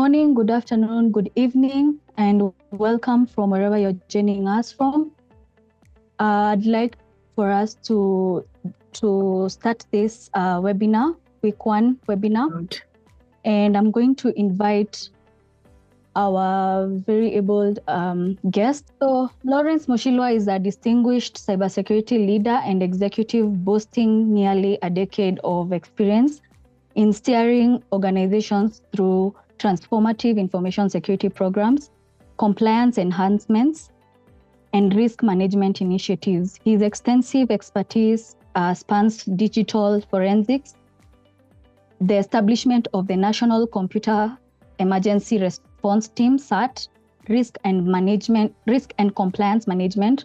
morning, good afternoon, good evening, and welcome from wherever you're joining us from. I'd like for us to start this webinar, week 1 webinar. And I'm going to invite our very able guest. So Lawrence Mushilwa is a distinguished cybersecurity leader and executive boasting nearly a decade of experience in steering organizations through transformative information security programs, compliance enhancements, and risk management initiatives. His extensive expertise spans digital forensics, the establishment of the National Computer Emergency Response Team, SAT, risk and compliance management,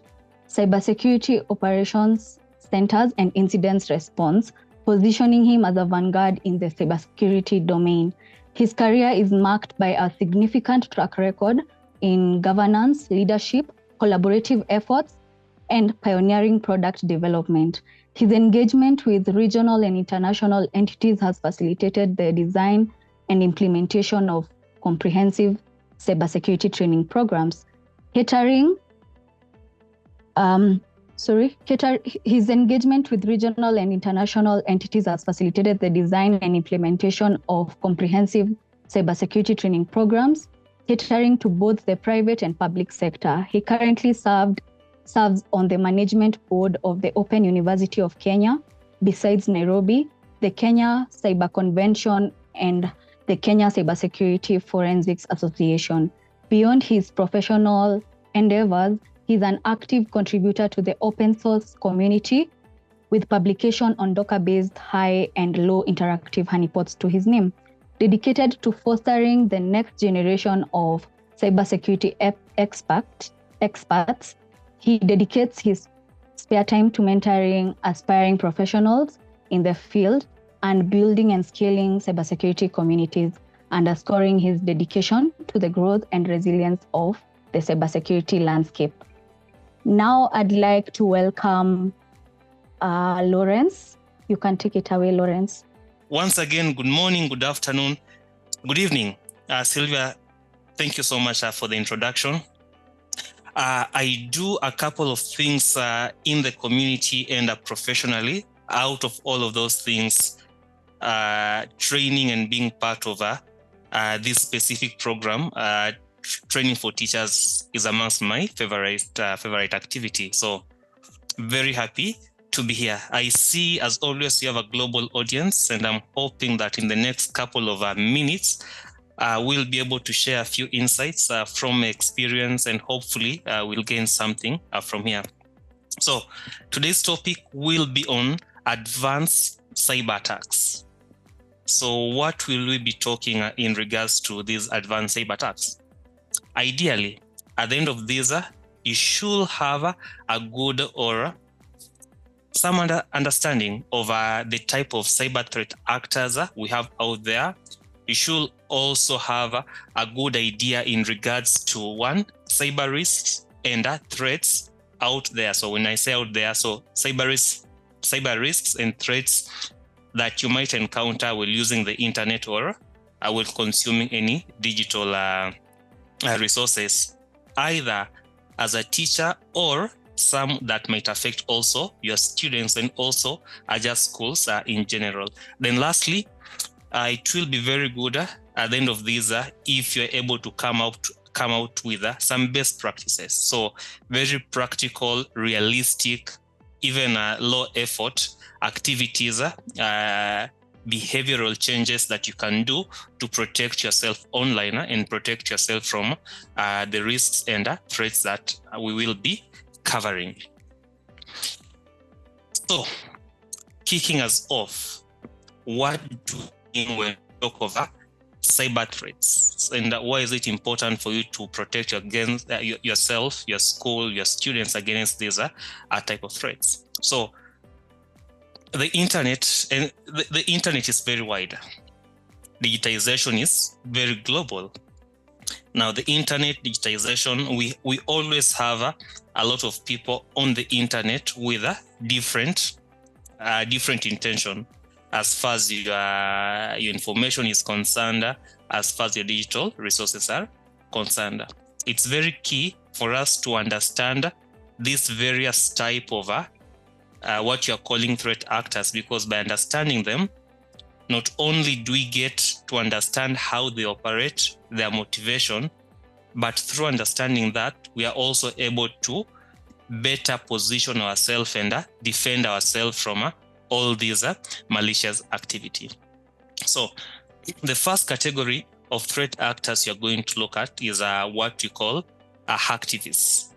cybersecurity operations centers, and incident response, positioning him as a vanguard in the cybersecurity domain. His career is marked by a significant track record in governance, leadership, collaborative efforts, and pioneering product development. His engagement with regional and international entities has facilitated the design and implementation of comprehensive cybersecurity training programs. His engagement with regional and international entities has facilitated the design and implementation of comprehensive cybersecurity training programs, catering to both the private and public sector. He currently serves on the management board of the Open University of Kenya, besides Nairobi, the Kenya Cyber Convention, and the Kenya Cybersecurity Forensics Association. Beyond his professional endeavors, he's an active contributor to the open source community with publication on Docker-based high and low interactive honeypots to his name. Dedicated to fostering the next generation of cybersecurity experts, he dedicates his spare time to mentoring aspiring professionals in the field and building and scaling cybersecurity communities, underscoring his dedication to the growth and resilience of the cybersecurity landscape. Now I'd like to welcome Lawrence. You can take it away, Lawrence. Once again, good morning, good afternoon, good evening. Sylvia, thank you so much for the introduction. I do a couple of things in the community and professionally. Out of all of those things, training and being part of this specific program, training for teachers is amongst my favorite activity. So very happy to be here. I see, as always, you have a global audience, and I'm hoping that in the next couple of minutes, we'll be able to share a few insights from experience, and hopefully we'll gain something from here. So today's topic will be on advanced cyber attacks. So what will we be talking in regards to these advanced cyber attacks? Ideally, at the end of this, you should have a good or some understanding of the type of cyber threat actors we have out there. You should also have a good idea in regards to one, cyber risks and threats out there. So when I say out there, so cyber risks and threats that you might encounter while using the internet or while consuming any digital resources, either as a teacher or some that might affect also your students and also just schools in general. Then lastly, it will be very good at the end of this if you're able to come out with some best practices. So very practical, realistic, even low effort activities, behavioral changes that you can do to protect yourself online and protect yourself from the risks and threats that we will be covering. So, kicking us off, what do we mean when we talk of cyber threats, and why is it important for you to protect against yourself, your school, your students against these type of threats? So, the internet is very wide. Digitization is very global. Now, the internet digitization, we always have a lot of people on the internet with a different intention as far as your information is concerned, as far as your digital resources are concerned. It's very key for us to understand these various type of what you're calling threat actors, because by understanding them, not only do we get to understand how they operate, their motivation, but through understanding that, we are also able to better position ourselves and defend ourselves from all these malicious activity. So the first category of threat actors you're going to look at is what we call hacktivists.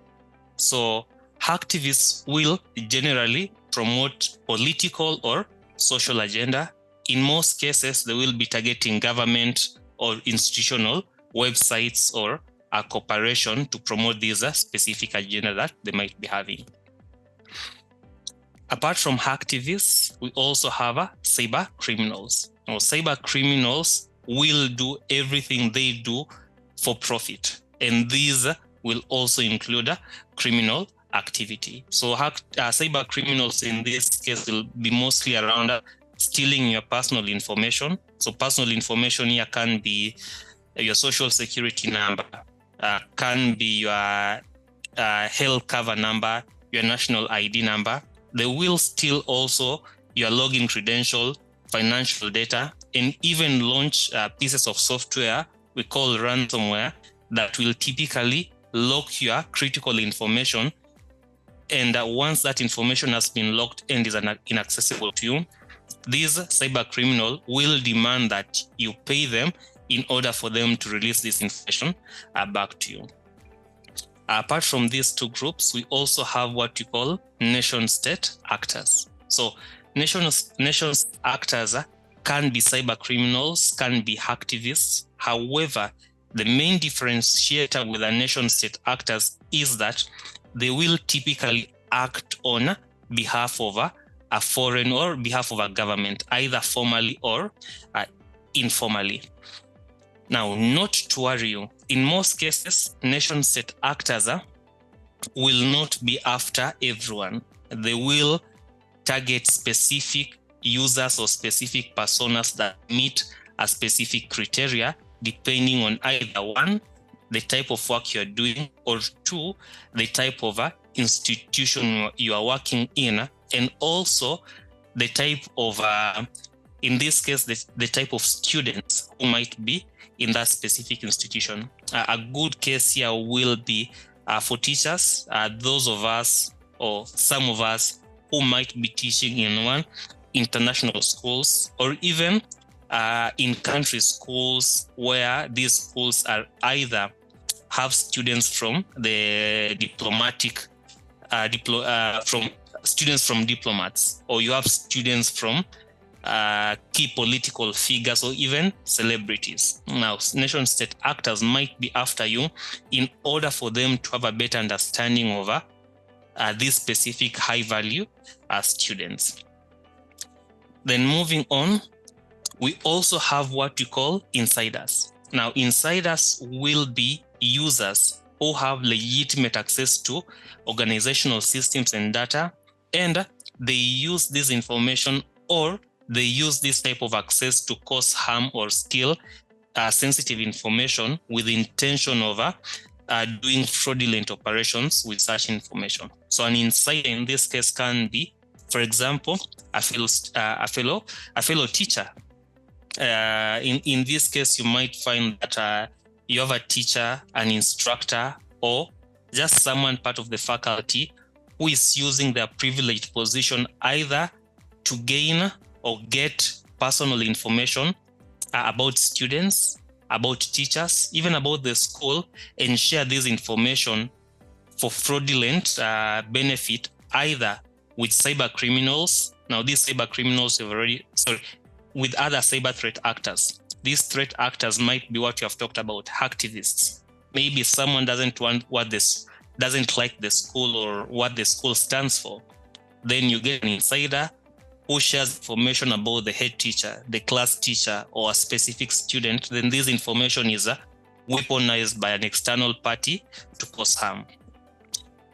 So hacktivists will generally promote political or social agenda. In most cases, they will be targeting government or institutional websites or a corporation to promote this specific agenda that they might be having. Apart from hacktivists, we also have cyber criminals. Now, cyber criminals will do everything they do for profit, and these will also include criminal activity. So cyber criminals in this case will be mostly around stealing your personal information. So personal information here can be your social security number, can be your health cover number, your national ID number. They will steal also your login credential, financial data, and even launch pieces of software we call ransomware that will typically lock your critical information. And once that information has been locked and is inaccessible to you, these cyber criminals will demand that you pay them in order for them to release this information back to you. Apart from these two groups, we also have what you call nation-state actors. So nation-state actors can be cyber criminals, can be hacktivists. However, the main differentiator with the nation-state actors is that they will typically act on behalf of a foreign or behalf of a government, either formally or informally. Now, not to worry you, in most cases, nation-state actors will not be after everyone. They will target specific users or specific personas that meet a specific criteria, depending on either one, the type of work you're doing, or two, the type of institution you are working in, and also the type of, in this case, the type of students who might be in that specific institution. A good case here will be for teachers, those of us or some of us who might be teaching in one international schools, or even in country schools where these schools are either have students from the diplomatic, from students from diplomats, or you have students from key political figures or even celebrities. Now, nation-state actors might be after you in order for them to have a better understanding of these specific high-value students. Then moving on, we also have what we call insiders. Now, insiders will be users who have legitimate access to organizational systems and data, and they use this information or they use this type of access to cause harm or steal sensitive information with the intention of doing fraudulent operations with such information. So an insider in this case can be, for example, a fellow teacher. In this case, you might find that you have a teacher, an instructor, or just someone part of the faculty who is using their privileged position either to gain or get personal information about students, about teachers, even about the school, and share this information for fraudulent benefit, either with cyber criminals. Now, these cyber criminals have with other cyber threat actors. These threat actors might be what you have talked about, hacktivists. Maybe someone doesn't like the school or what the school stands for. Then you get an insider who shares information about the head teacher, the class teacher, or a specific student. Then this information is weaponized by an external party to cause harm.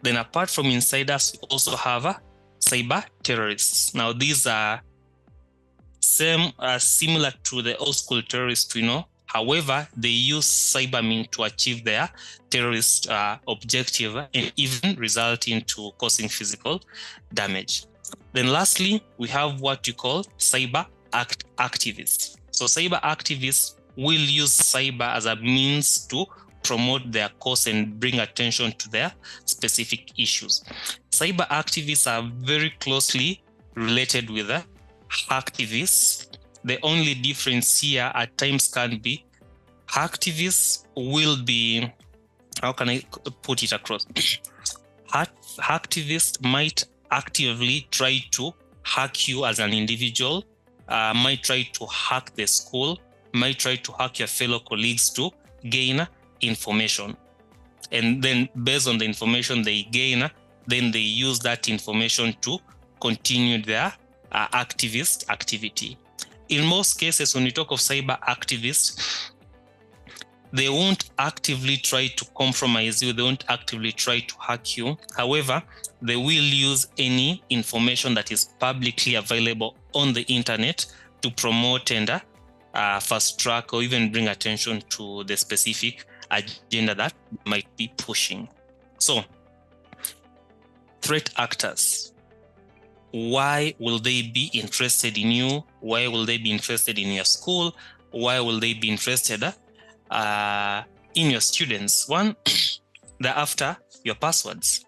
Then apart from insiders, we also have cyber terrorists. Now, these are similar to the old school terrorists we know. However, they use cyberming to achieve their terrorist objective and even result into causing physical damage. Then lastly, we have what you call cyber activists. So cyber activists will use cyber as a means to promote their cause and bring attention to their specific issues. Cyber activists are very closely related with hacktivists. The only difference here at times can be hacktivists will be, how can I put it across? Hacktivists might actively try to hack you as an individual, might try to hack the school, might try to hack your fellow colleagues to gain information. And then based on the information they gain, then they use that information to continue their activist activity. In most cases, when we talk of cyber activists, they won't actively try to compromise you, they won't actively try to hack you. However, they will use any information that is publicly available on the internet to promote and fast track or even bring attention to the specific agenda that might be pushing. So, threat actors. Why will they be interested in you? Why will they be interested in your school? Why will they be interested in your students? One, they're after your passwords.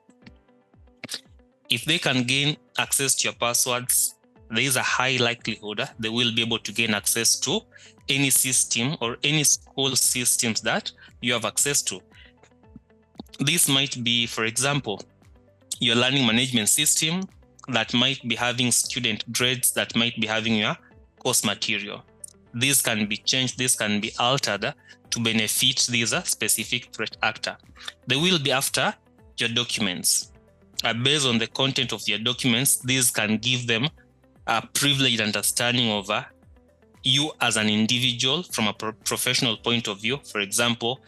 If they can gain access to your passwords, there is a high likelihood they will be able to gain access to any system or any school systems that you have access to. This might be, for example, your learning management system that might be having student grades, that might be having your course material. This can be changed, this can be altered to benefit this specific threat actor. They will be after your documents. Based on the content of your documents, this can give them a privileged understanding of you as an individual from a professional point of view. For example,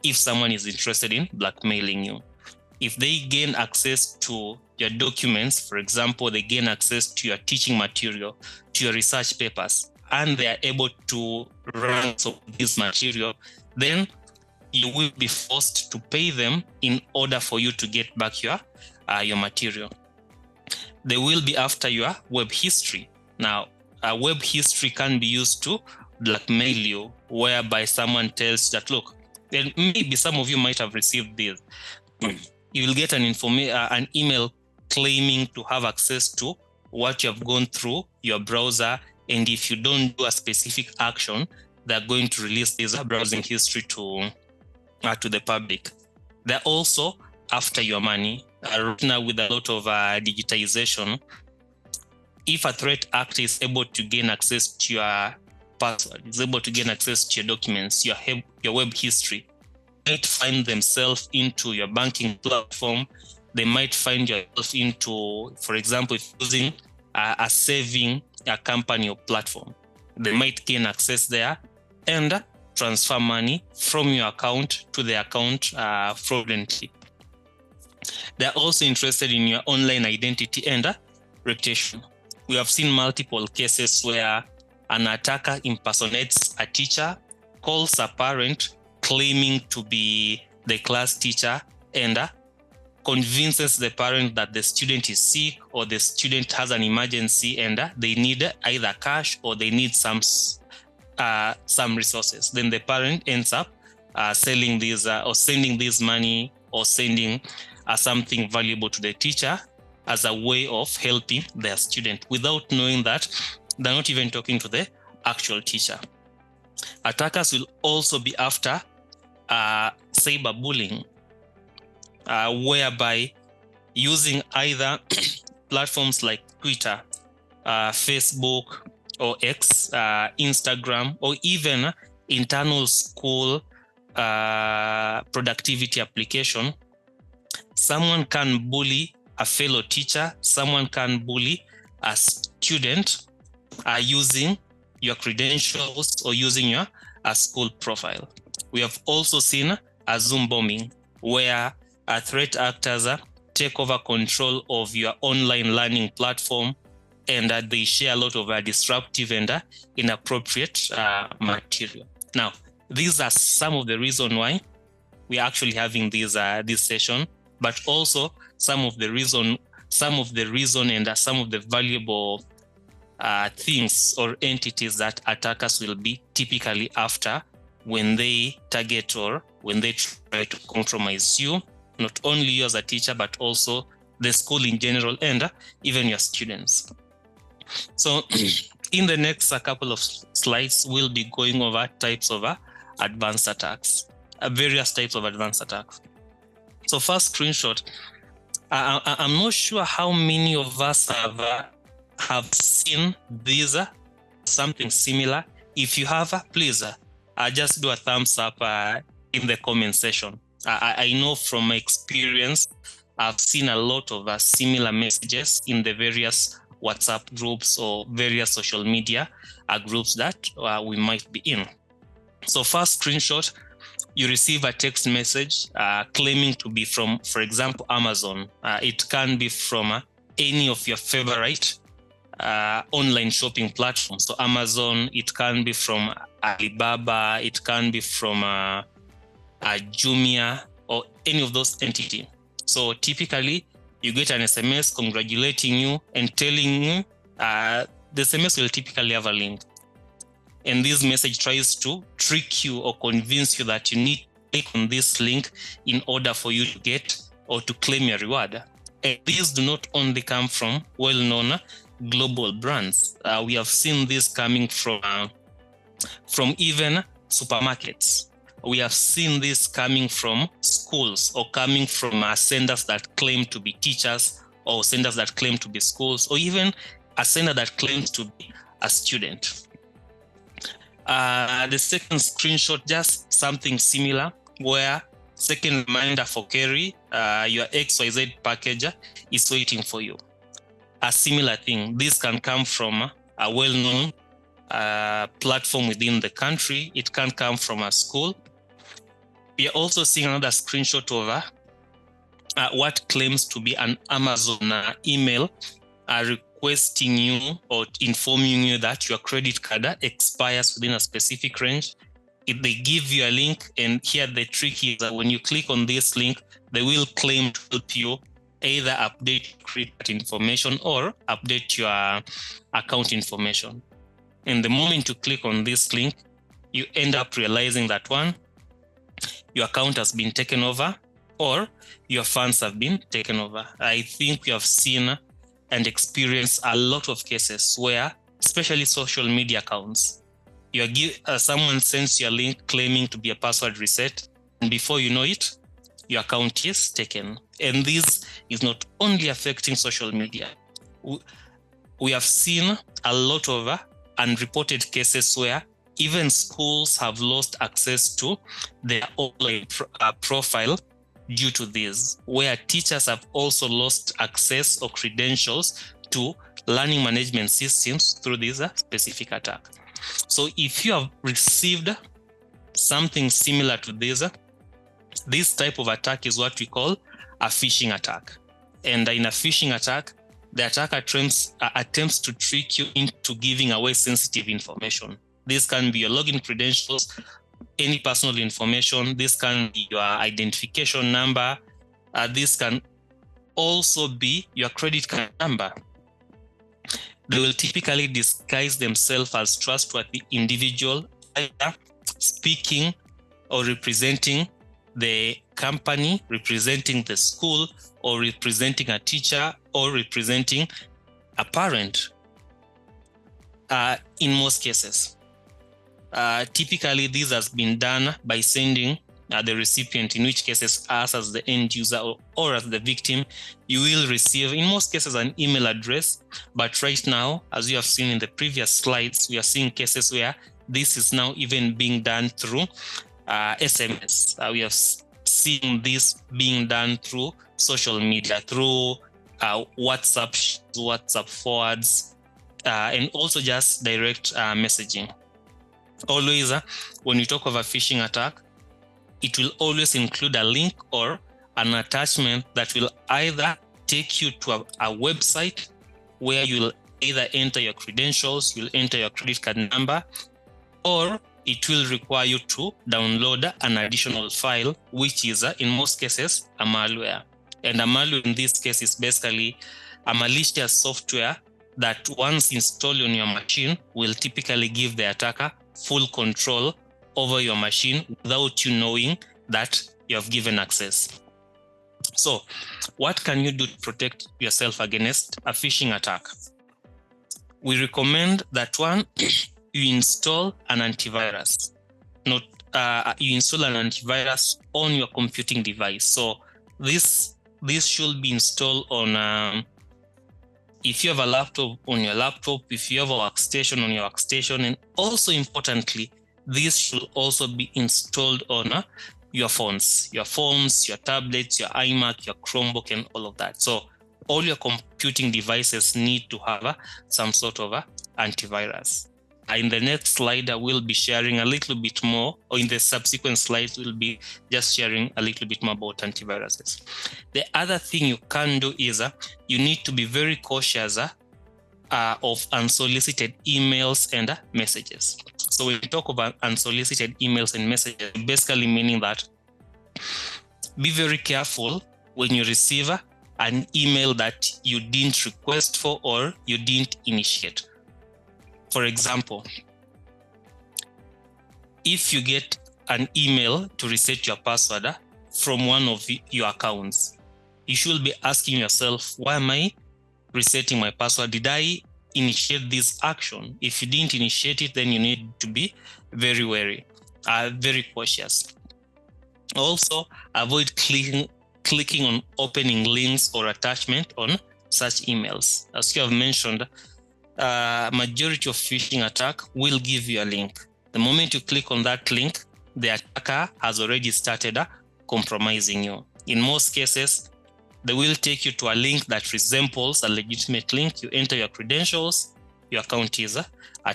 if someone is interested in blackmailing you, if they gain access to your documents, for example, they gain access to your teaching material, to your research papers, and they are able to run some of this material, then you will be forced to pay them in order for you to get back your material. They will be after your web history. Now, web history can be used to blackmail you, whereby someone tells that, look, and maybe some of you might have received this. You will get an email claiming to have access to what you have gone through your browser, and if you don't do a specific action, they're going to release this browsing history to the public. They're also after your money. Right now, with a lot of digitization, if a threat actor is able to gain access to your password, is able to gain access to your documents, your web history, they might find themselves into your banking platform. They might find yourself into, for example, if using a saving company or platform, they might gain access there and transfer money from your account to the account fraudulently. They're also interested in your online identity and reputation. We have seen multiple cases where an attacker impersonates a teacher, calls a parent claiming to be the class teacher, and convinces the parent that the student is sick or the student has an emergency and they need either cash or they need some resources. Then the parent ends up selling these or sending this money or sending something valuable to the teacher as a way of helping their student without knowing that they're not even talking to the actual teacher. Attackers will also be after cyberbullying, whereby using either platforms like Twitter, Facebook, or X, Instagram, or even internal school productivity application, someone can bully a fellow teacher, someone can bully a student using your credentials or using your school profile. We have also seen a Zoom bombing, where threat actors take over control of your online learning platform, and they share a lot of disruptive and inappropriate material. Now, These are some of the reasons why we are actually having this session, but also some of the reason and some of the valuable things or entities that attackers will be typically after when they target or when they try to compromise you, not only you as a teacher, but also the school in general and even your students. So in the next couple of slides, we'll be going over types of advanced attacks, various types of advanced attacks. So first screenshot, I'm not sure how many of us have seen these, something similar. If you have, please just do a thumbs up in the comment section. I know from my experience, I've seen a lot of similar messages in the various WhatsApp groups or various social media groups that we might be in. So first screenshot, you receive a text message claiming to be from, for example, Amazon. It can be from any of your favorite online shopping platforms. So Amazon, it can be from Alibaba, it can be from Jumia, or any of those entities. So typically, you get an SMS congratulating you and telling you, the SMS will typically have a link. And this message tries to trick you or convince you that you need to click on this link in order for you to get or to claim your reward. And these do not only come from well-known global brands. We have seen this coming from even supermarkets. We have seen this coming from schools or coming from senders that claim to be teachers or senders that claim to be schools, or even a sender that claims to be a student. The second screenshot, just something similar, where second reminder for Kerry, your XYZ package is waiting for you. A similar thing. This can come from a well-known platform within the country. It can come from a school. We are also seeing another screenshot of what claims to be an Amazon email requesting you or informing you that your credit card expires within a specific range. If they give you a link, and here the trick is that when you click on this link, they will claim to help you either update credit information or update your account information. And the moment you click on this link, you end up realizing that one, your account has been taken over or your funds have been taken over. I think we have seen and experienced a lot of cases where, especially social media accounts, someone sends you a link claiming to be a password reset, and before you know it, your account is taken. And this is not only affecting social media. We have seen a lot of unreported cases where even schools have lost access to their online profile due to this, where teachers have also lost access or credentials to learning management systems through this specific attack. So if you have received something similar to this type of attack is what we call a phishing attack. And in a phishing attack, the attacker attempts to trick you into giving away sensitive information. This can be your login credentials, any personal information. This can be your identification number. This can also be your credit card number. They will typically disguise themselves as trustworthy individual, either speaking or representing the company, representing the school, or representing a teacher, or representing a parent. In most cases, typically this has been done by sending the recipient, in which cases us as the end user or as the victim, you will receive, in most cases, an email address. But right now, as you have seen in the previous slides, we are seeing cases where this is now even being done through SMS. We have seen this being done through social media, through WhatsApp forwards, and also just direct messaging. Always, when you talk of a phishing attack, it will always include a link or an attachment that will either take you to a website where you'll either enter your credentials, you'll enter your credit card number, or it will require you to download an additional file, which is in most cases a malware. And a malware in this case is basically a malicious software that once installed on your machine will typically give the attacker full control over your machine without you knowing that you have given access. So what can you do to protect yourself against a phishing attack? We recommend that one, you install an antivirus. You install an antivirus on your computing device. So this should be installed on if you have a laptop, on your laptop, if you have a workstation, on your workstation, and also importantly, this should also be installed on your phones, your tablets, your iMac, your Chromebook, and all of that. So all your computing devices need to have some sort of antivirus. In the next slide, I will be sharing a little bit more, or in the subsequent slides, we'll be just sharing a little bit more about antiviruses. The other thing you can do is you need to be very cautious of unsolicited emails and messages. So when we talk about unsolicited emails and messages, basically meaning that be very careful when you receive an email that you didn't request for or you didn't initiate. For example, if you get an email to reset your password from one of your accounts, you should be asking yourself, why am I resetting my password? Did I initiate this action? If you didn't initiate it, then you need to be very wary, very cautious. Also, avoid clicking on opening links or attachment on such emails. As you have mentioned, majority of phishing attack will give you a link. The moment you click on that link, the attacker has already started compromising you. In most cases, they will take you to a link that resembles a legitimate link. You enter your credentials, your account is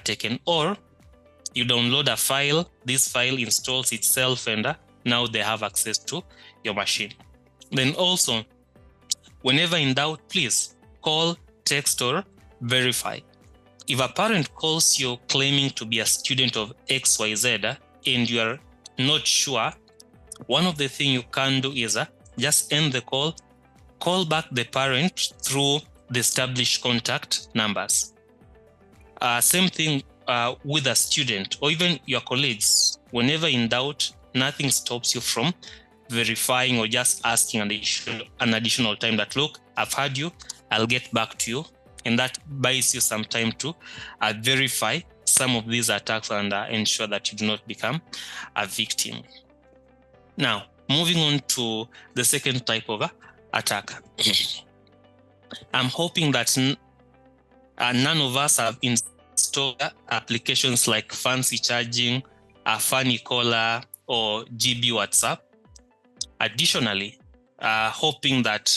taken, or you download a file, this file installs itself, and now they have access to your machine. Then also, whenever in doubt, please call, text, or verify. If a parent calls you claiming to be a student of XYZ and you are not sure, one of the things you can do is just end the call, call back the parent through the established contact numbers. Same thing with a student or even your colleagues. Whenever in doubt, nothing stops you from verifying or just asking an additional time that, look, I've heard you, I'll get back to you. And that buys you some time to verify some of these attacks and ensure that you do not become a victim. Now, moving on to the second type of attack. I'm hoping that none of us have installed applications like fancy charging, funny caller, or GB WhatsApp. Additionally, hoping that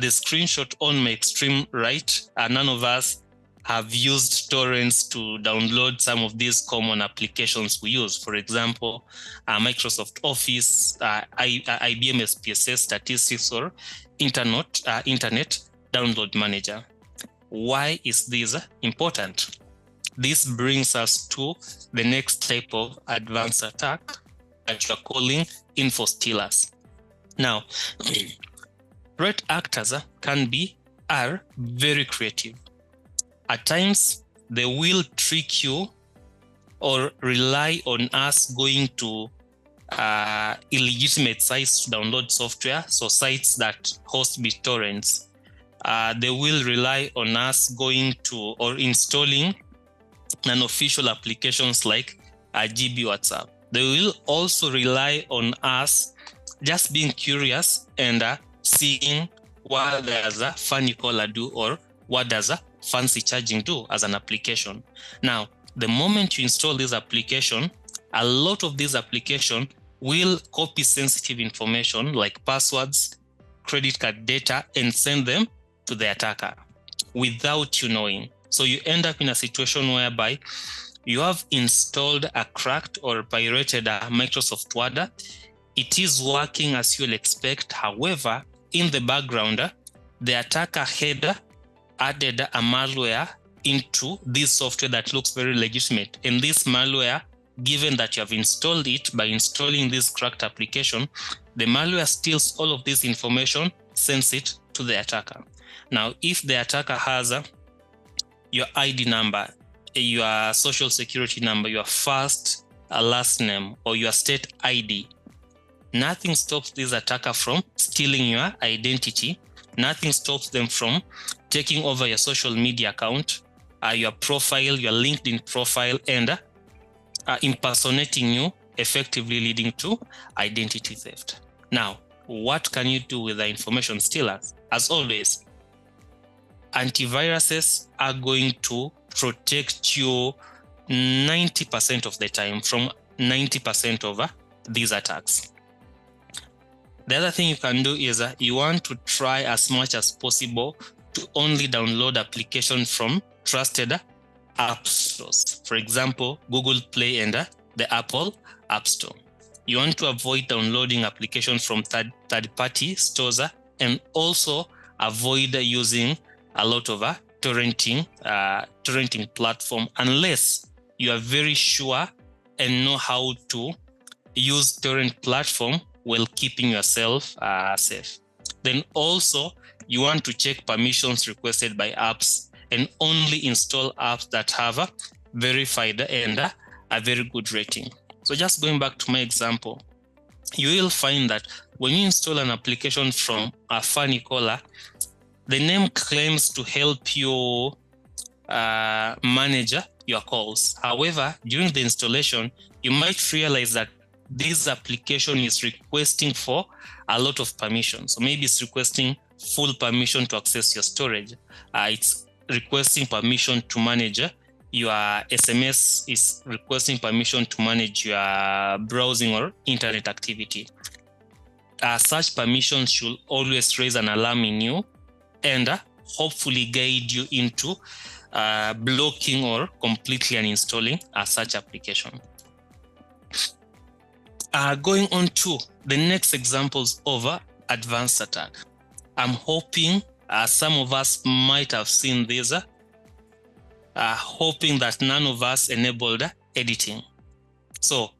the screenshot on my extreme right, none of us have used torrents to download some of these common applications we use. For example, Microsoft Office, IBM SPSS Statistics, or Internet Download Manager. Why is this important? This brings us to the next type of advanced attack that you're calling info stealers. Now, threat actors are very creative. At times, they will trick you or rely on us going to illegitimate sites to download software, so sites that host BitTorrents. They will rely on us going to or installing unofficial applications like GB WhatsApp. They will also rely on us just being curious and seeing what does a funny caller do or what does a fancy charging do as an application. Now, the moment you install this application, a lot of these applications will copy sensitive information like passwords, credit card data, and send them to the attacker without you knowing. So you end up in a situation whereby you have installed a cracked or pirated Microsoft Word. It is working as you'll expect. However, in the background, the attacker had added a malware into this software that looks very legitimate. And this malware given that you have installed it, by installing this cracked application, the malware steals all of this information, sends it to the attacker. Now, if the attacker has your ID number, your social security number, your first, last name, or your state ID, nothing stops this attacker from stealing your identity. Nothing stops them from taking over your social media account, your profile, your LinkedIn profile, and impersonating you, effectively leading to identity theft. Now, what can you do with the information stealers? As always, antiviruses are going to protect you 90% of the time from 90% of these attacks. The other thing you can do is you want to try as much as possible to only download applications from trusted app stores. For example, Google Play and the Apple App Store. You want to avoid downloading applications from third-party stores and also avoid using a lot of torrenting platform unless you are very sure and know how to use torrent platform while keeping yourself safe. Then also you want to check permissions requested by apps and only install apps that have a verified and a very good rating. So just going back to my example, you will find that when you install an application from a funny caller, the name claims to help you manage your calls. However, during the installation, you might realize that this application is requesting for a lot of permissions. So maybe it's requesting full permission to access your storage. It's requesting permission to manage your SMS, is requesting permission to manage your browsing or internet activity. Such permissions should always raise an alarm in you and hopefully guide you into blocking or completely uninstalling such application. Going on to the next examples of advanced attack. I'm hoping some of us might have seen this, hoping that none of us enabled editing. So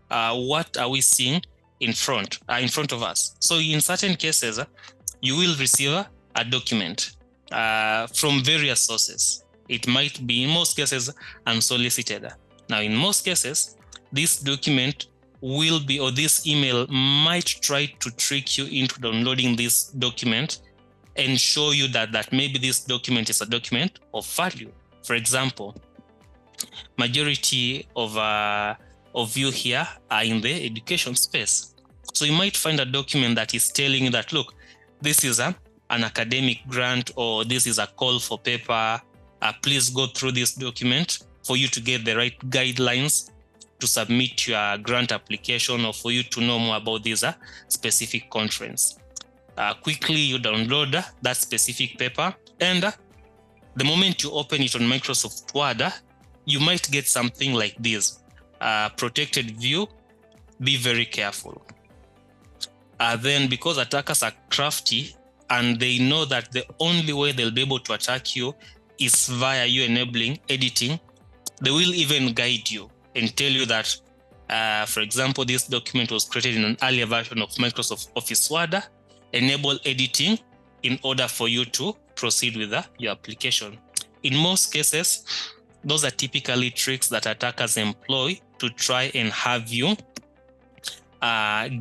what are we seeing in front of us? So in certain cases, you will receive a document from various sources. It might be, in most cases, unsolicited. Now, in most cases, this document will be, or this email might try to trick you into downloading this document and show you that maybe this document is a document of value. For example, majority of you here are in the education space. So you might find a document that is telling you that, look, this is an academic grant, or this is a call for paper. Please go through this document for you to get the right guidelines to submit your grant application, or for you to know more about this specific conference. Quickly you download that specific paper, and the moment you open it on Microsoft Word, you might get something like this. Protected view, be very careful. Then because attackers are crafty and they know that the only way they'll be able to attack you is via you enabling editing, they will even guide you and tell you that, for example, this document was created in an earlier version of Microsoft Office Word. Enable editing in order for you to proceed with your application. In most cases, those are typically tricks that attackers employ to try and have you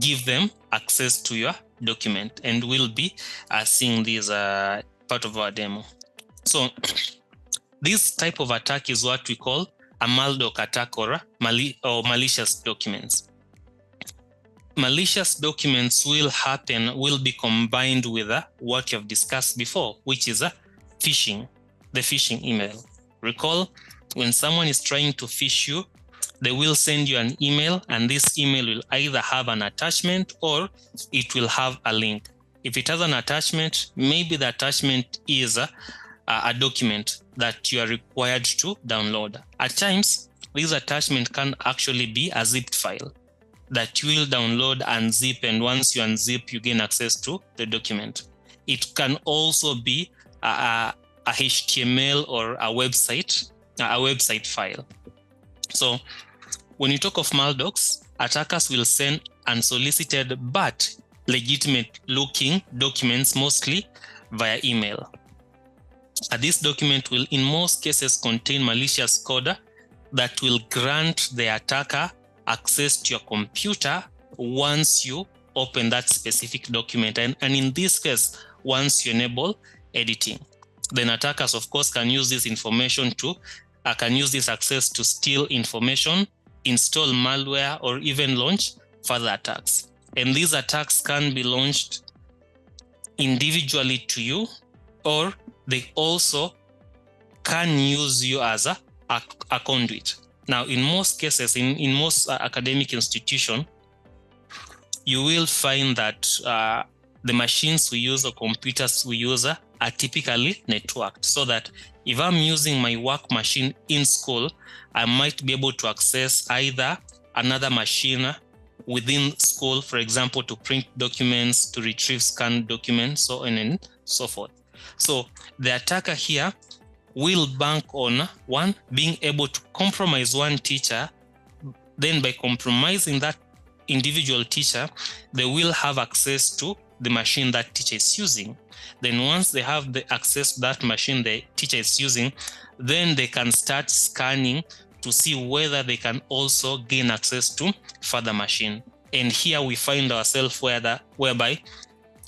give them access to your document, and we'll be seeing this part of our demo. So this type of attack is what we call a maldoc attack or malicious documents. Malicious documents will be combined with what you have discussed before, which is phishing, the phishing email. Recall, when someone is trying to phish you, they will send you an email, and this email will either have an attachment or it will have a link. If it has an attachment, maybe the attachment is a document that you are required to download. At times, this attachment can actually be a zipped file that you will download and zip, and once you unzip, you gain access to the document. It can also be a HTML or a website file. So when you talk of maldocs, attackers will send unsolicited but legitimate looking documents, mostly via email. This document will in most cases contain malicious code that will grant the attacker access to your computer once you open that specific document. And in this case, once you enable editing, then attackers, of course, can use this information to, can use this access to steal information, install malware, or even launch further attacks. And these attacks can be launched individually to you, or they also can use you as a conduit. Now, in most cases, in most academic institutions, you will find that the machines we use or computers we use are typically networked, so that if I'm using my work machine in school, I might be able to access either another machine within school, for example, to print documents, to retrieve scanned documents, so on and so forth. So the attacker here will bank on one, being able to compromise one teacher. Then by compromising that individual teacher, they will have access to the machine that teacher is using. Then once they have the access to that machine the teacher is using, then they can start scanning to see whether they can also gain access to further machine. And here we find ourselves whereby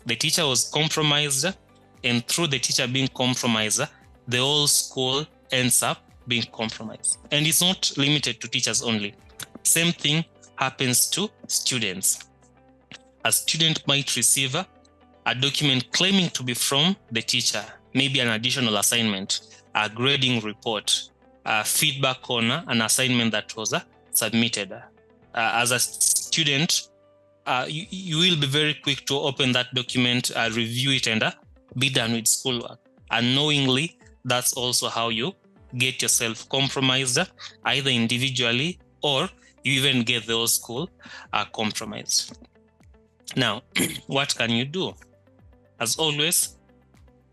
the teacher was compromised, and through the teacher being compromised, the whole school ends up being compromised. And it's not limited to teachers only. Same thing happens to students. A student might receive a document claiming to be from the teacher, maybe an additional assignment, a grading report, feedback on an assignment that was submitted. As a student, you will be very quick to open that document, review it, and be done with schoolwork. Unknowingly, that's also how you get yourself compromised, either individually or you even get the whole school compromised. Now, what can you do? As always,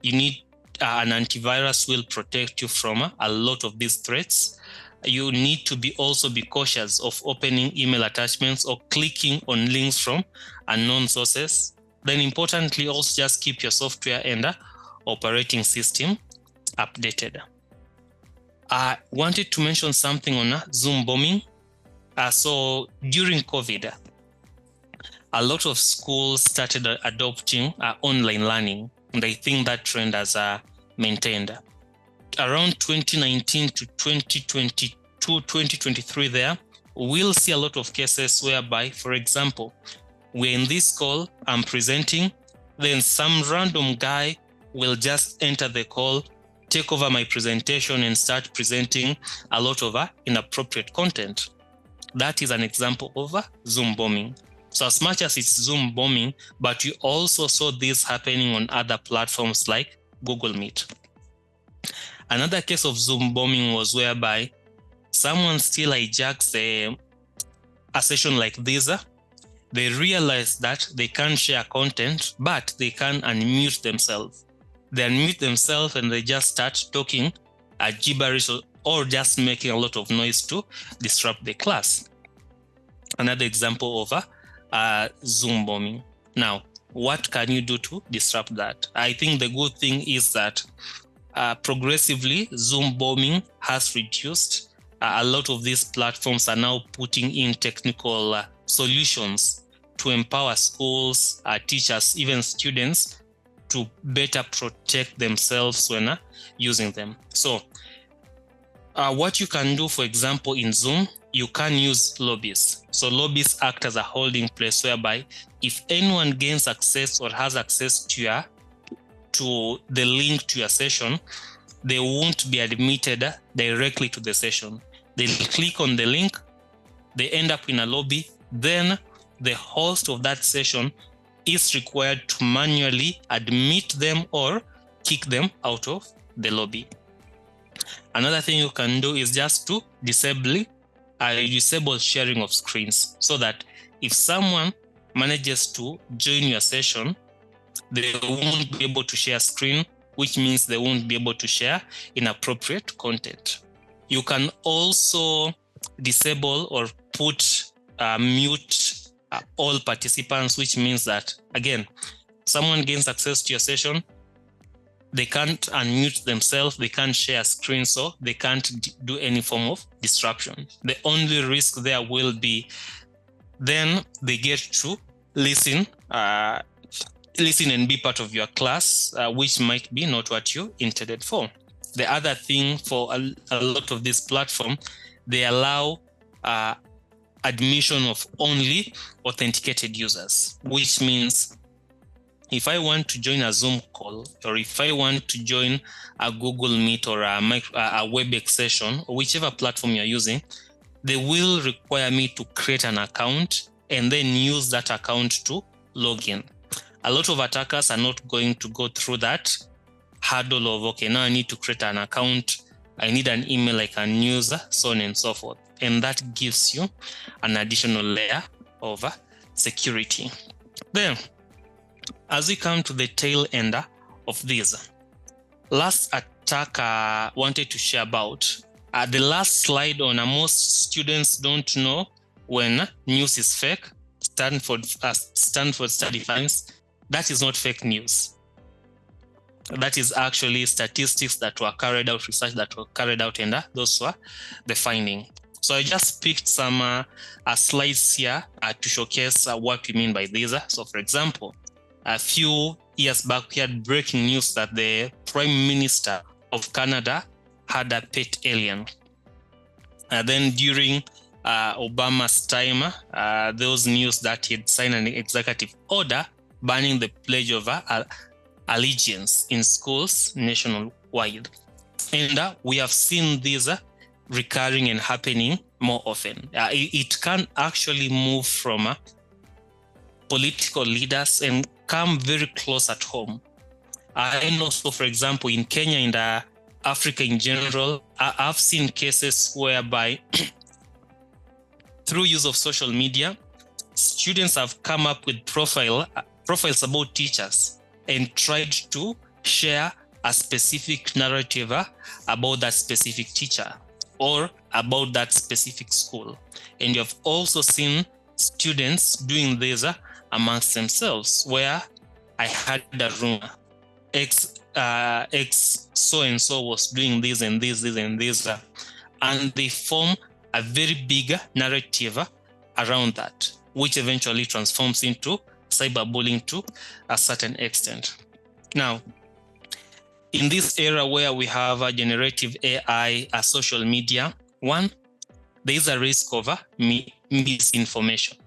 you need an antivirus will protect you from a lot of these threats. You need to also be cautious of opening email attachments or clicking on links from unknown sources. Then importantly, also just keep your software and operating system updated. I wanted to mention something on Zoom bombing. So during COVID, a lot of schools started adopting online learning, and I think that trend has maintained. Around 2019 to 2022, 2023 there, we'll see a lot of cases whereby, for example, we're in this call, I'm presenting, then some random guy will just enter the call, take over my presentation and start presenting a lot of inappropriate content. That is an example of Zoom bombing. So as much as it's Zoom bombing, but you also saw this happening on other platforms like Google Meet. Another case of Zoom bombing was whereby someone still hijacks a session like this. They realize that they can't share content, but they can unmute themselves. They unmute themselves and they just start talking gibberish or just making a lot of noise to disrupt the class. Another example of Zoom bombing. Now, what can you do to disrupt that? I think the good thing is that progressively Zoom bombing has reduced. A lot of these platforms are now putting in technical solutions to empower schools, teachers, even students to better protect themselves when using them. So what you can do, for example, in Zoom, you can use lobbies. So lobbies act as a holding place whereby if anyone gains access or has access to the link to your session, they won't be admitted directly to the session. They'll click on the link, they end up in a lobby, then the host of that session is required to manually admit them or kick them out of the lobby. Another thing you can do is just to disable sharing of screens, so that if someone manages to join your session, they won't be able to share screen, which means they won't be able to share inappropriate content. You can also disable or put mute all participants, which means that, again, someone gains access to your session, they can't unmute themselves, they can't share a screen, so they can't do any form of disruption. The only risk there will be then they get to listen and be part of your class, which might be not what you intended for. The other thing for a lot of this platform, they allow admission of only authenticated users, which means if I want to join a Zoom call, or if I want to join a Google Meet or a WebEx session, or whichever platform you're using, they will require me to create an account and then use that account to log in. A lot of attackers are not going to go through that hurdle of, okay, now I need to create an account, I need an email I can use, so on and so forth. And that gives you an additional layer of security. Then, as we come to the tail end of this, last attack I wanted to share about, the last slide on most students don't know when news is fake. Stanford study finds that is not fake news. That is actually statistics that were carried out, research that were carried out, and those were the finding. So I just picked some slides here to showcase what we mean by this. So for example, a few years back, we had breaking news that the Prime Minister of Canada had a pet alien. Then during Obama's time, those news that he had signed an executive order banning the Pledge of Allegiance in schools nationwide. And we have seen this recurring and happening more often. It can actually move from political leaders and come very close at home. I know, so for example, in Kenya and Africa in general, I've seen cases whereby through use of social media, students have come up with profiles about teachers and tried to share a specific narrative about that specific teacher or about that specific school. And you have also seen students doing this amongst themselves, where I had a rumor, X so-and-so was doing this and this and this, and they form a very big narrative around that, which eventually transforms into cyberbullying to a certain extent. Now, in this era where we have a generative AI, a social media, one, there is a risk of misinformation.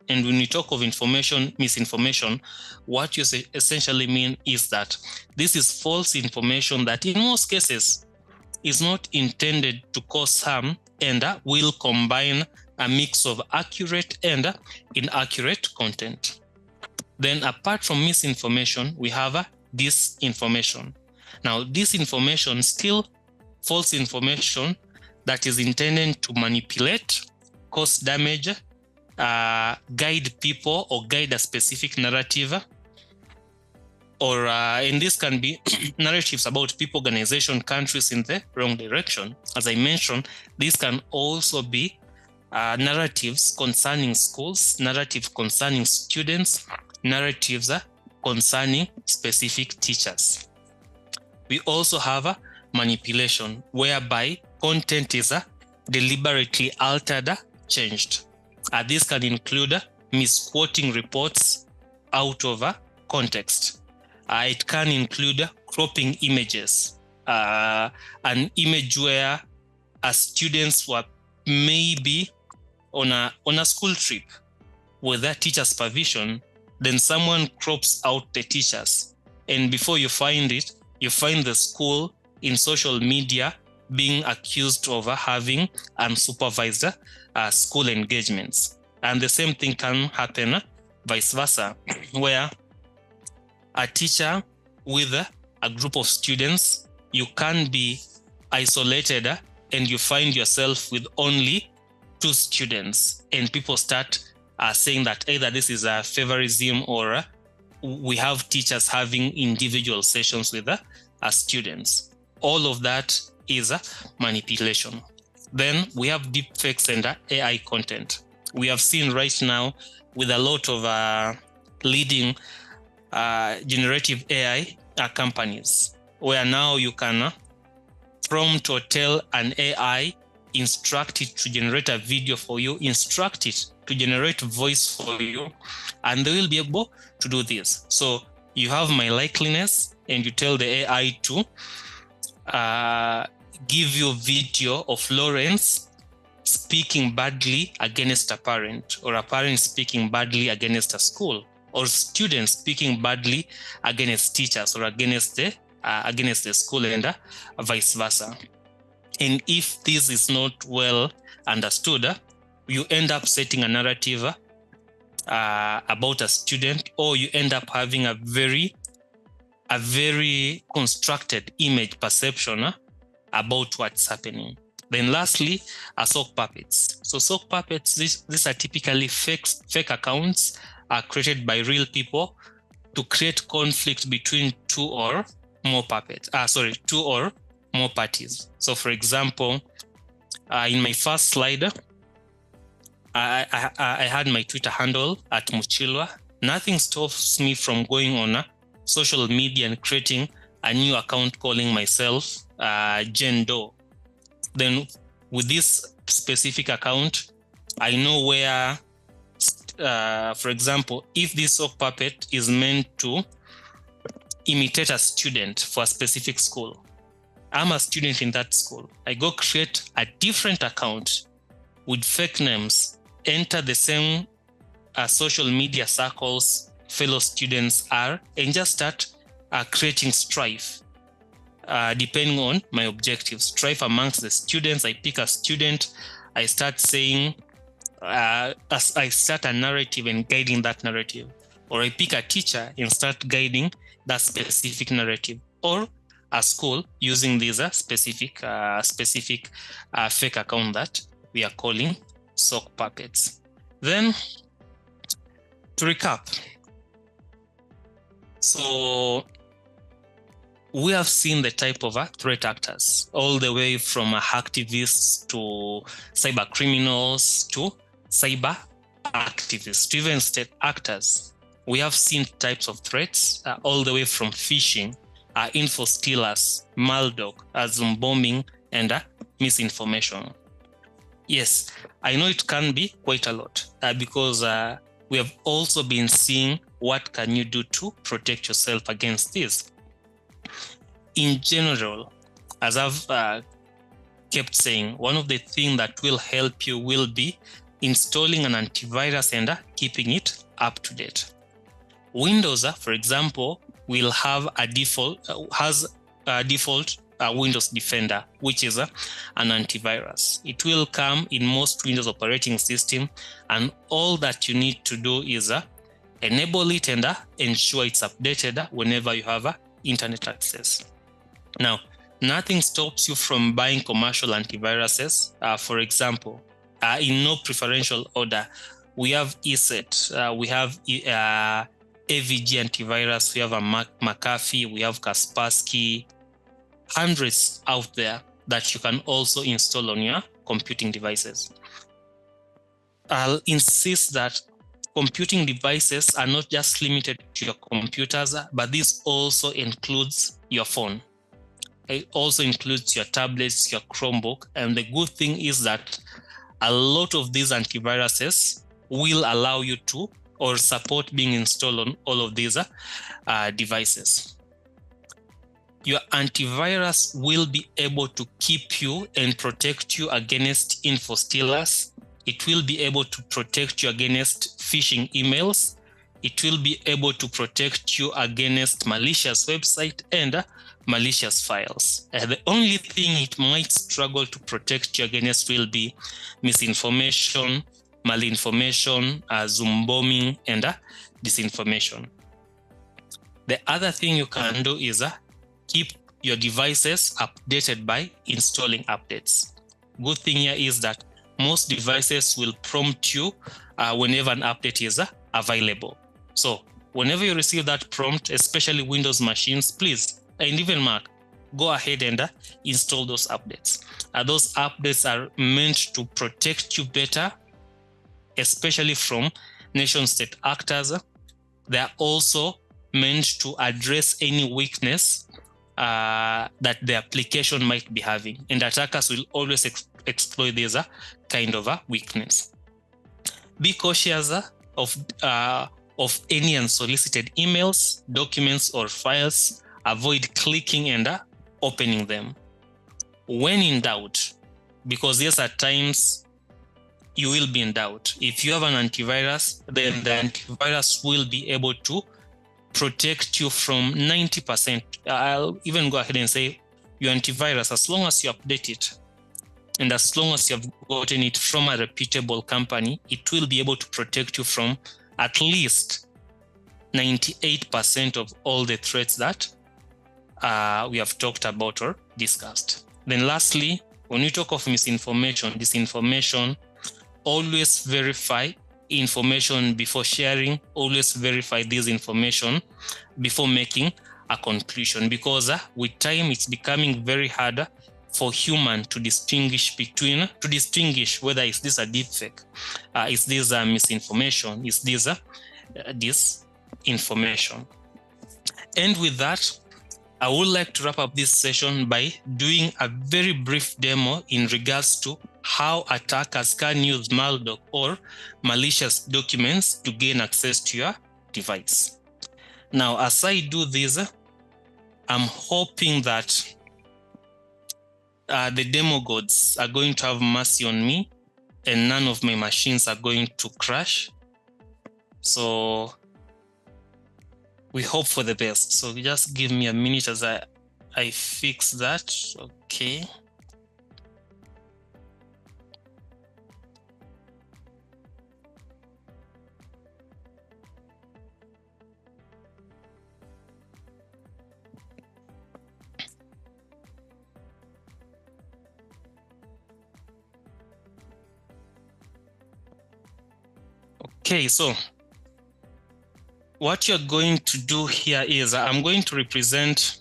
And when we talk of misinformation, what you essentially mean is that this is false information that in most cases is not intended to cause harm and will combine a mix of accurate and inaccurate content. Then apart from misinformation, we have disinformation. Now, disinformation, still false information that is intended to manipulate, cause damage, guide people or guide a specific narrative, or and this can be narratives about people, organization, countries in the wrong direction. As I mentioned, this can also be narratives concerning schools, narratives concerning students, narratives concerning specific teachers. We also have manipulation, whereby content is deliberately altered, changed. This can include misquoting reports out of context. It can include cropping images, an image where students were maybe on a school trip with their teacher's supervision, then someone crops out the teachers, and before you find it, you find the school in social media being accused of having unsupervised school engagements. And the same thing can happen vice versa, where a teacher with a group of students, you can be isolated and you find yourself with only 2 students, and people start saying that either this is a favorism or we have teachers having individual sessions with students. All of that is manipulation. Then we have deepfakes and AI content. we have seen right now with a lot of leading generative AI companies, where now you can prompt or tell an AI, instruct it to generate a video for you, instruct it to generate voice for you, and they will be able to do this. So you have my likeliness, and you tell the AI to give you video of Lawrence speaking badly against a parent, or a parent speaking badly against a school, or students speaking badly against teachers or against the school, and vice versa. And if this is not well understood, you end up setting a narrative about a student, or you end up having a very constructed image perception about what's happening. Then lastly, sock puppets. So sock puppets, these are typically fake accounts created by real people to create conflict between two or more parties. So for example, in my first slide, I had my Twitter handle at Muchilwa. Nothing stops me from going on social media and creating a new account calling myself Jen Doe. Then with this specific account, I know where, for example, if this sock puppet is meant to imitate a student for a specific school, I'm a student in that school. I go create a different account with fake names, enter the same social media circles fellow students are, and just start creating strife. Depending on my objectives, strife amongst the students. I pick a student, I start saying, I start a narrative and guiding that narrative, or I pick a teacher and start guiding that specific narrative, or a school using this specific fake account that we are calling sock puppets. Then to recap, so we have seen the type of threat actors, all the way from hacktivists to cyber criminals to cyber activists to even state actors. We have seen types of threats all the way from phishing, info stealers, malware, Zoom bombing, and misinformation. Yes, I know it can be quite a lot because we have also been seeing what can you do to protect yourself against this. In general, as I've kept saying, one of the things that will help you will be installing an antivirus and keeping it up to date. Windows, for example, will have a default Windows Defender, which is an antivirus. It will come in most Windows operating system, and all that you need to do is enable it and ensure it's updated whenever you have internet access. Now, nothing stops you from buying commercial antiviruses. For example, in no preferential order, we have ESET, we have AVG antivirus, we have a McAfee, we have Kaspersky, hundreds out there that you can also install on your computing devices. I'll insist that computing devices are not just limited to your computers, but this also includes your phone. It also includes your tablets, your Chromebook. And the good thing is that a lot of these antiviruses will allow you to or support being installed on all of these devices. Your antivirus will be able to keep you and protect you against info stealers. It will be able to protect you against phishing emails. It will be able to protect you against malicious website and malicious files. The only thing it might struggle to protect you against will be misinformation, malinformation, Zoom bombing, and disinformation. The other thing you can do is keep your devices updated by installing updates. Good thing here is that most devices will prompt you whenever an update is available. So whenever you receive that prompt, especially Windows machines, please, and even Mac, go ahead and install those updates. Those updates are meant to protect you better especially from nation-state actors. They are also meant to address any weakness that the application might be having, and attackers will always exploit this kind of a weakness. Be cautious of any unsolicited emails, documents, or files. Avoid clicking and opening them. When in doubt, because yes, at times you will be in doubt. If you have an antivirus, then the antivirus will be able to protect you from 90%. I'll even go ahead and say your antivirus, as long as you update it, and as long as you have gotten it from a reputable company, it will be able to protect you from at least 98% of all the threats that we have talked about or discussed. Then lastly, when we talk of misinformation, disinformation, always verify information before sharing, always verify this information before making a conclusion, because with time it's becoming very hard for human to distinguish whether is this a deepfake, is this a misinformation, is this disinformation. And with that, I would like to wrap up this session by doing a very brief demo in regards to how attackers can use maldoc or malicious documents to gain access to your device. Now, as I do this, I'm hoping that the demo gods are going to have mercy on me and none of my machines are going to crash. So we hope for the best. So just give me a minute as I fix that. Okay. Okay, so what you're going to do here is I'm going to represent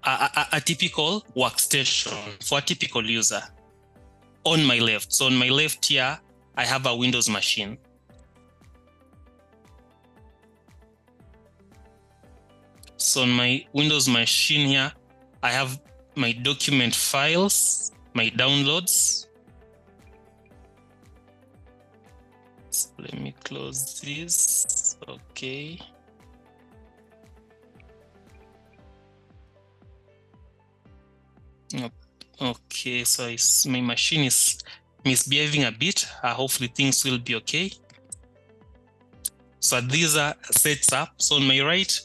a typical workstation for a typical user on my left. So on my left here, I have a Windows machine. So on my Windows machine here, I have my document files, my downloads. So let me close this. Okay. Okay, so my machine is misbehaving a bit. Hopefully things will be okay. So these are sets up. So on my right,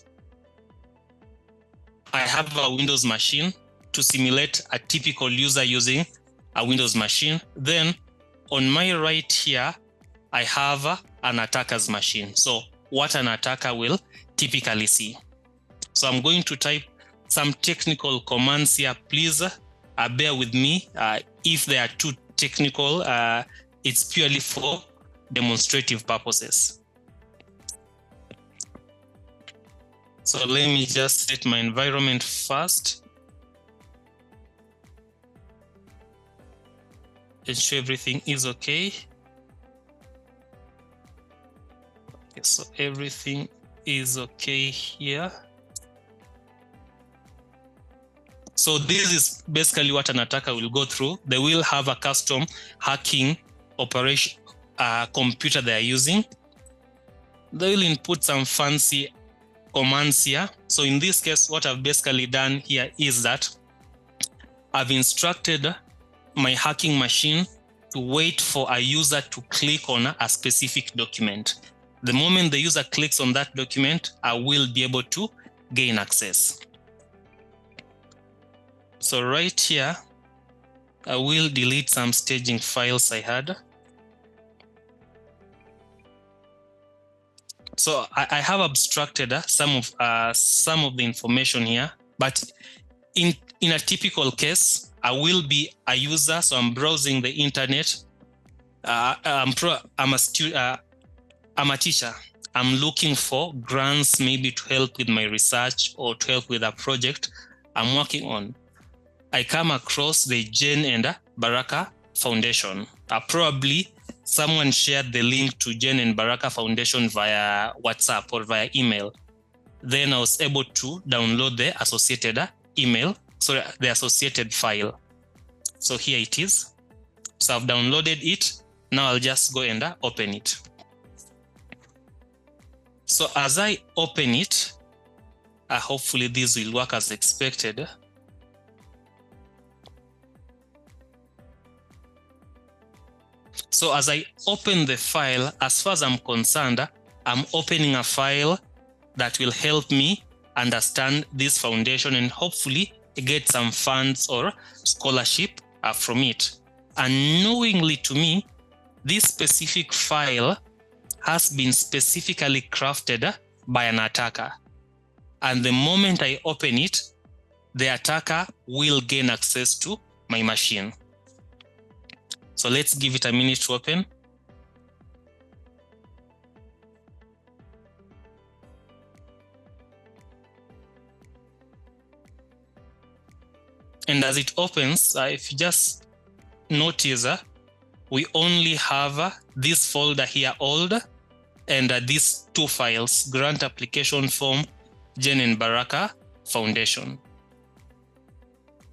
I have a Windows machine to simulate a typical user using a Windows machine. Then on my right here, I have an attacker's machine. So what an attacker will typically see. So I'm going to type some technical commands here. Please bear with me. If they are too technical, it's purely for demonstrative purposes. So let me just set my environment first. Ensure everything is okay. Okay, so everything is okay here. So this is basically what an attacker will go through. They will have a custom hacking operation computer they are using. They will input some fancy commands here. So in this case, what I've basically done here is that I've instructed my hacking machine to wait for a user to click on a specific document. The moment the user clicks on that document, I will be able to gain access. So right here, I will delete some staging files I had. So I have abstracted some of the information here, but in a typical case, I will be a user, so I'm browsing the internet. I'm a teacher. I'm looking for grants, maybe to help with my research or to help with a project I'm working on. I come across the Jane and Baraka Foundation. Probably someone shared the link to Jen and Baraka Foundation via WhatsApp or via email. Then I was able to download the associated the associated file. So here it is. So I've downloaded it. Now I'll just go and open it. So as I open it, hopefully this will work as expected. So as I open the file, as far as I'm concerned, I'm opening a file that will help me understand this foundation and hopefully get some funds or scholarship from it. Unknowingly to me, this specific file has been specifically crafted by an attacker. And the moment I open it, the attacker will gain access to my machine. So let's give it a minute to open. And as it opens, if you just notice, we only have this folder here, old, and these two files, grant application form, Jen and Baraka Foundation.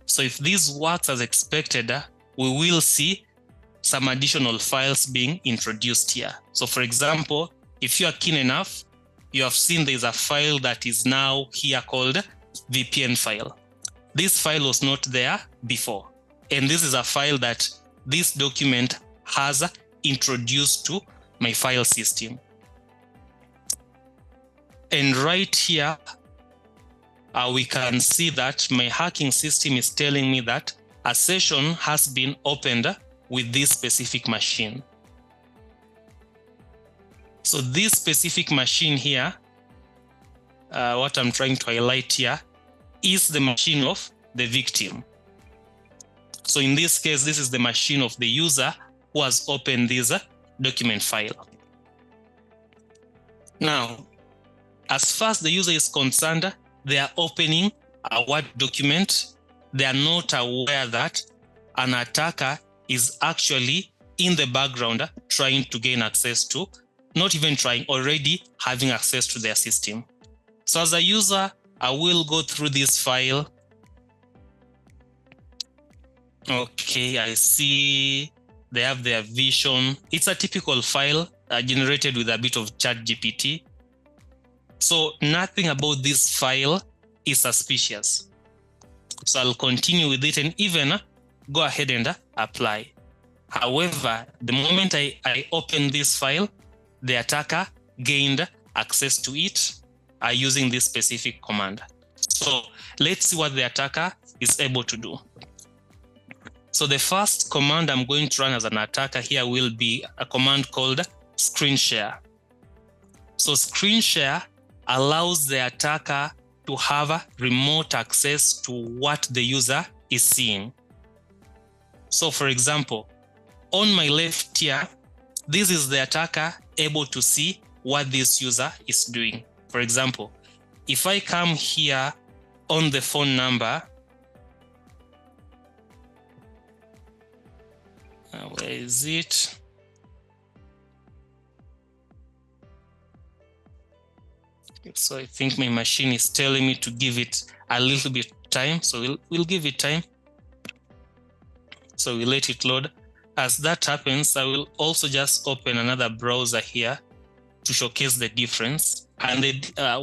So if this works as expected, we will see some additional files being introduced here. So for example, if you are keen enough, you have seen there's a file that is now here called VPN file. This file was not there before. And this is a file that this document has introduced to my file system. And right here, we can see that my hacking system is telling me that a session has been opened with this specific machine. So this specific machine here, what I'm trying to highlight here, is the machine of the victim. So in this case, this is the machine of the user who has opened this document file. Now, as far as the user is concerned, they are opening a Word document. They are not aware that an attacker is actually in the background trying to gain access to, not even trying, already having access to their system. So as a user, I will go through this file. Okay, I see they have their vision. It's a typical file generated with a bit of ChatGPT. So nothing about this file is suspicious. So I'll continue with it and even go ahead and apply. However, the moment I open this file, the attacker gained access to it using this specific command. So let's see what the attacker is able to do. So the first command I'm going to run as an attacker here will be a command called screen share. So screen share allows the attacker to have remote access to what the user is seeing. So for example, on my left here, this is the attacker able to see what this user is doing. For example, if I come here on the phone number, where is it? So I think my machine is telling me to give it a little bit time. So we'll give it time. So we let it load. As that happens, I will also just open another browser here to showcase the difference. And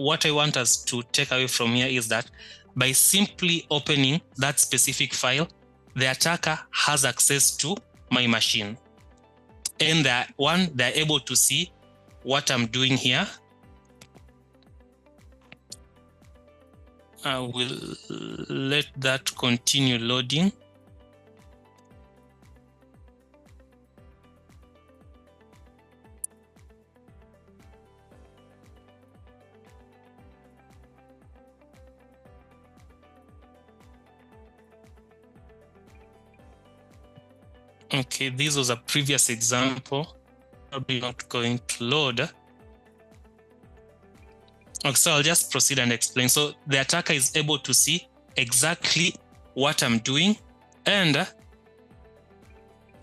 what I want us to take away from here is that by simply opening that specific file, the attacker has access to my machine. And they're able to see what I'm doing here. I will let that continue loading. Okay, this was a previous example. Probably not going to load. Okay, so I'll just proceed and explain. So the attacker is able to see exactly what I'm doing, and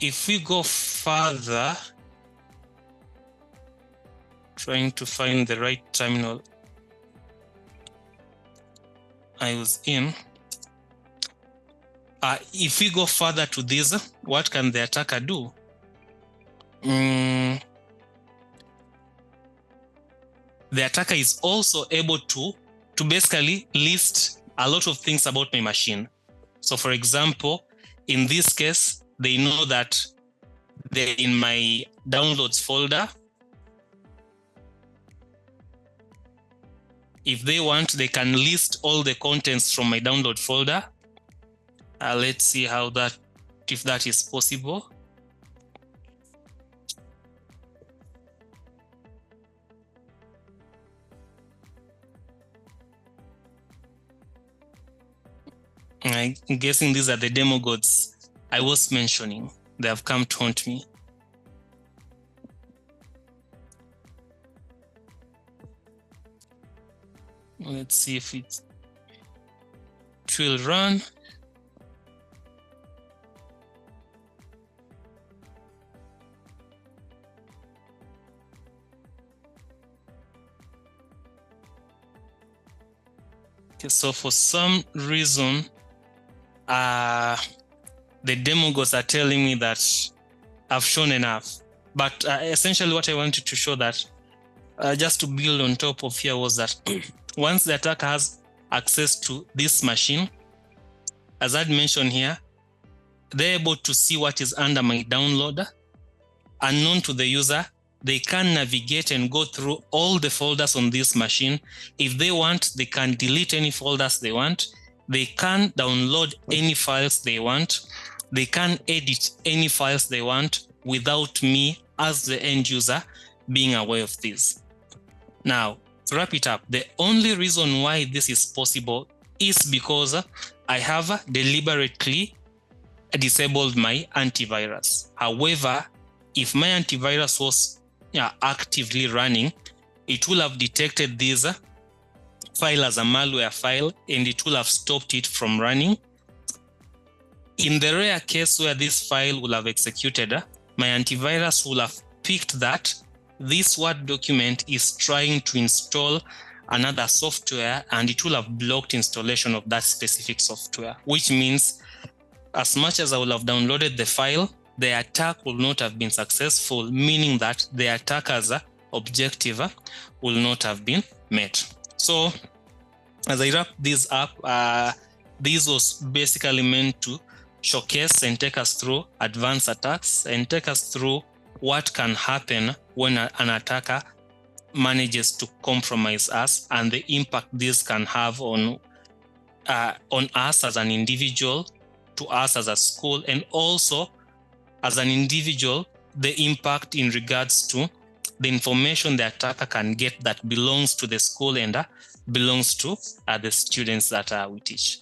if we go further, trying to find the right terminal I was in. If we go further to this, what can the attacker do? The attacker is also able to basically list a lot of things about my machine. So for example, in this case, they know that they're in my downloads folder. If they want, they can list all the contents from my download folder. Let's see if that is possible. I'm guessing these are the demo gods I was mentioning. They have come to haunt me. Let's see if it will run. Okay, so for some reason, the demo gods are telling me that I've shown enough. But essentially what I wanted to show that, just to build on top of here, was that once the attacker has access to this machine, as I'd mentioned here, they're able to see what is under my downloader. Unknown to the user, they can navigate and go through all the folders on this machine. If they want, they can delete any folders they want. They can download any files they want. They can edit any files they want without me as the end user being aware of this. Now, to wrap it up, the only reason why this is possible is because I have deliberately disabled my antivirus. However, if my antivirus was actively running, it will have detected this file as a malware file and it will have stopped it from running. In the rare case where this file will have executed, my antivirus will have picked that this Word document is trying to install another software and it will have blocked installation of that specific software, which means as much as I will have downloaded the file, the attack will not have been successful, meaning that the attacker's objective will not have been met. So as I wrap this up, this was basically meant to showcase and take us through advanced attacks and take us through what can happen when an attacker manages to compromise us and the impact this can have on us as an individual, to us as a school, and also as an individual, the impact in regards to the information the attacker can get that belongs to the school and belongs to the students that we teach.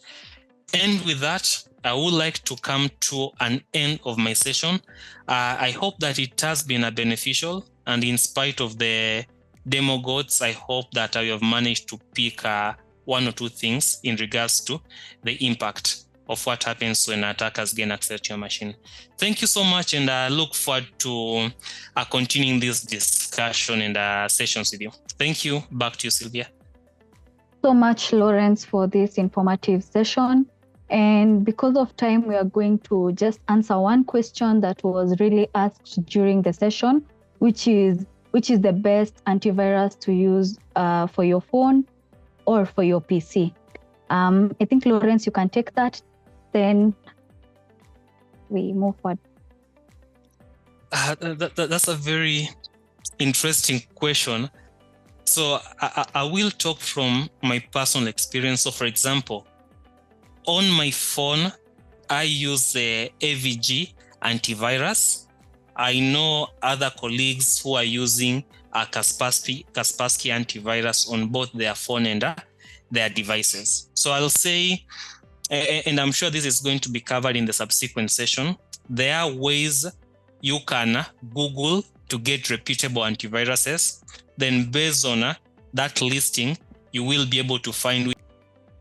And with that, I would like to come to an end of my session. I hope that it has been beneficial, and in spite of the demo gods, I hope that I have managed to pick one or two things in regards to the impact of what happens when attackers gain access to your machine. Thank you so much, and I look forward to continuing this discussion and sessions with you. Thank you. Back to you, Sylvia. So much, Lawrence, for this informative session. And because of time, we are going to just answer one question that was really asked during the session, which is the best antivirus to use for your phone or for your PC. I think, Lawrence, you can take that. Then we move forward. That's a very interesting question. So I will talk from my personal experience. So for example, on my phone, I use the AVG antivirus. I know other colleagues who are using a Kaspersky antivirus on both their phone and their devices. So I'll say, and I'm sure this is going to be covered in the subsequent session, there are ways you can Google to get reputable antiviruses. Then based on that listing, you will be able to find.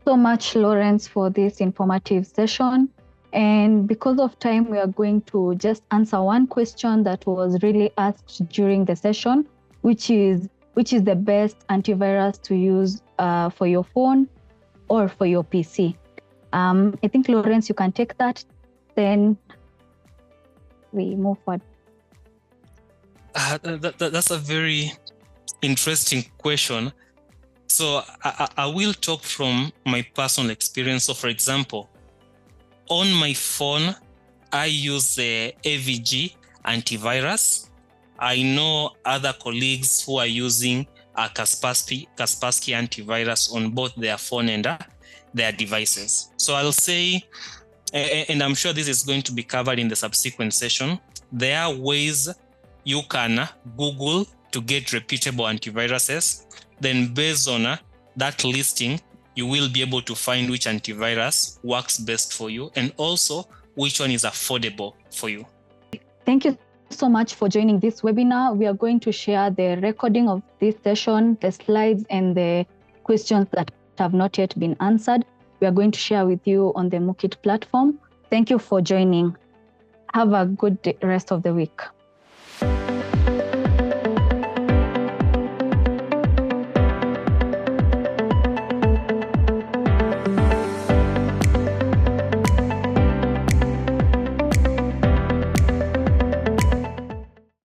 So much, Lawrence, for this informative session. And because of time, we are going to just answer one question that was really asked during the session, which is the best antivirus to use for your phone or for your PC. I think, Lawrence, you can take that. Then we move forward. That's a very interesting question. So I will talk from my personal experience. So for example, on my phone, I use the AVG antivirus. I know other colleagues who are using a Kaspersky antivirus on both their phone and their devices. So I'll say, and I'm sure this is going to be covered in the subsequent session, there are ways you can Google to get reputable antiviruses. Then based on that listing, you will be able to find which antivirus works best for you and also which one is affordable for you. Thank you so much for joining this webinar. We are going to share the recording of this session, the slides, and the questions that have not yet been answered. We are going to share with you on the Mookit platform. Thank you for joining. Have a good rest of the week.